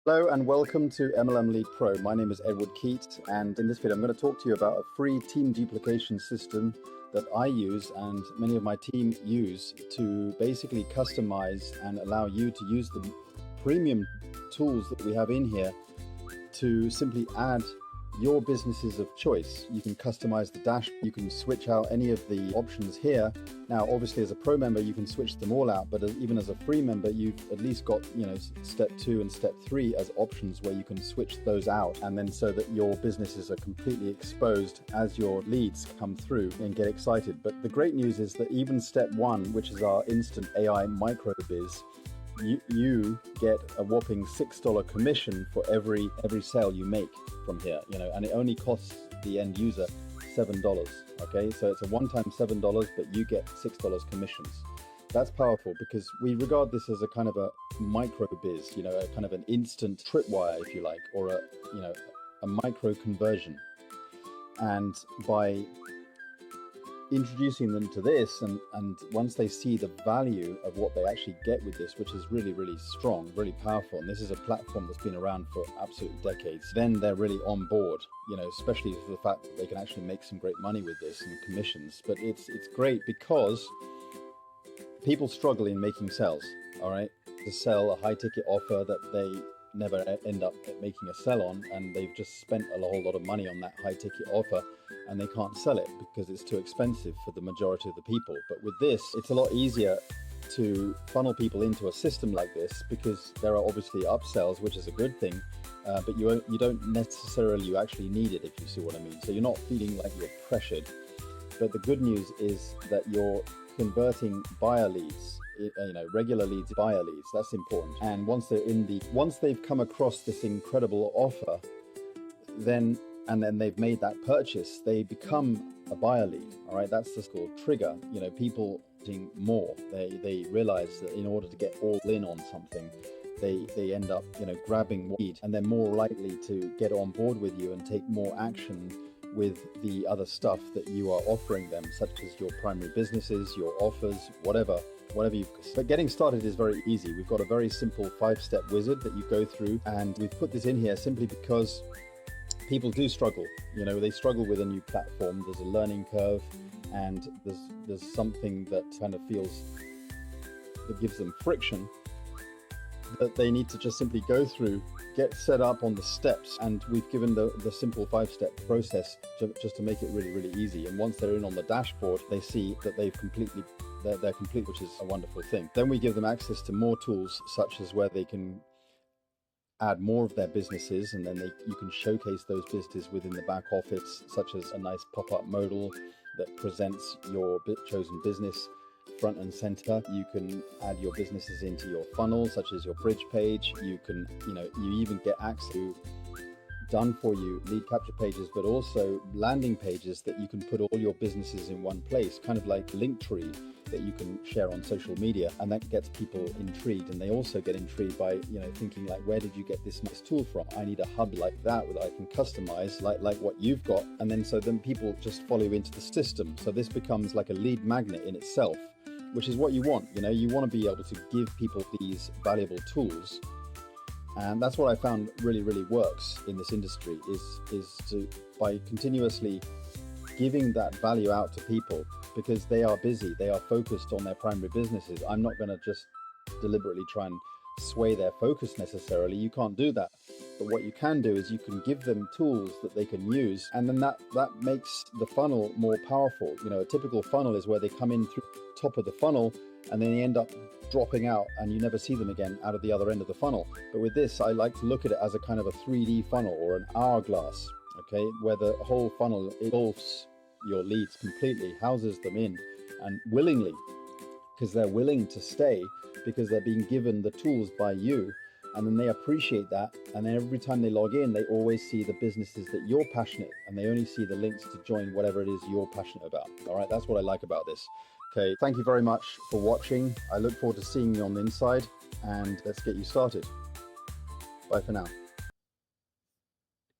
Hello and welcome to MLM Lead Pro. My name is Edward Keyte, and in this video I'm going to talk to you about a free team duplication system that I use and many of my team use to basically customize and allow you to use the premium tools that we have in here to simply add your businesses of choice. You can customize the dash, you can switch out any of the options here. Now, obviously as a pro member, you can switch them all out, but even as a free member, you've at least got, step 2 and step 3 as options where you can switch those out, and then so that your businesses are completely exposed as your leads come through and get excited. But the great news is that even step 1, which is our instant AI micro biz, you get a whopping $6 commission for every sale you make from here, and it only costs the end user $7. Okay, so it's a one-time $7, but you get $6 commissions. That's powerful because we regard this as a kind of a micro biz, a kind of an instant tripwire, if you like, or a micro conversion. And by introducing them to this, and once they see the value of what they actually get with this, which is really, really strong, really powerful, and this is a platform that's been around for absolute decades, then they're really on board, especially for the fact that they can actually make some great money with this and commissions. But it's great because people struggle in making sales, all right, to sell a high ticket offer that they never end up making a sell on, and they've just spent a whole lot of money on that high ticket offer and they can't sell it because it's too expensive for the majority of the people. But with this, it's a lot easier to funnel people into a system like this because there are obviously upsells, which is a good thing, but you don't necessarily actually need it, if you see what I mean. So you're not feeling like you're pressured. But the good news is that you're converting buyer leads, regular leads, buyer leads. That's important. And once they've come across this incredible offer, then they've made that purchase, they become a buyer lead. All right, that's just called trigger. People wanting more. They realize that in order to get all in on something, they end up grabbing lead, and they're more likely to get on board with you and take more action with the other stuff that you are offering them, such as your primary businesses, your offers, whatever you've. But getting started is very easy. We've got a very simple 5-step wizard that you go through, and we've put this in here simply because people do struggle. They struggle with a new platform. There's a learning curve, and there's something that kind of that gives them friction that they need to just simply go through, get set up on the steps, and we've given the simple 5-step process just to make it really, really easy. And once they're in on the dashboard, they see that they're complete, which is a wonderful thing. Then we give them access to more tools, such as where they can add more of their businesses, and then you can showcase those businesses within the back office, such as a nice pop-up modal that presents your chosen business front and center. You can add your businesses into your funnel, such as your bridge page. You can, you even get access to done for you lead capture pages, but also landing pages that you can put all your businesses in one place, kind of like Linktree that you can share on social media, and that gets people intrigued. And they also get intrigued by thinking like, where did you get this nice tool from? I need a hub like that I can customize like what you've got. And then people just follow you into the system. So this becomes like a lead magnet in itself, which is what you want. You want to be able to give people these valuable tools. And that's what I found really, really works in this industry is by continuously giving that value out to people, because they are busy, they are focused on their primary businesses. I'm not going to just deliberately try and sway their focus necessarily. You can't do that. But what you can do is you can give them tools that they can use, and then that makes the funnel more powerful. A typical funnel is where they come in through the top of the funnel and then they end up dropping out and you never see them again out of the other end of the funnel. But with this, I like to look at it as a kind of a 3D funnel or an hourglass, okay, where the whole funnel engulfs your leads completely, houses them in, and willingly, because they're willing to stay, because they're being given the tools by you, and then they appreciate that. And then every time they log in, they always see the businesses that you're passionate, and they only see the links to join whatever it is you're passionate about. All right, that's what I like about this. Okay, thank you very much for watching. I look forward to seeing you on the inside, and let's get you started. Bye for now.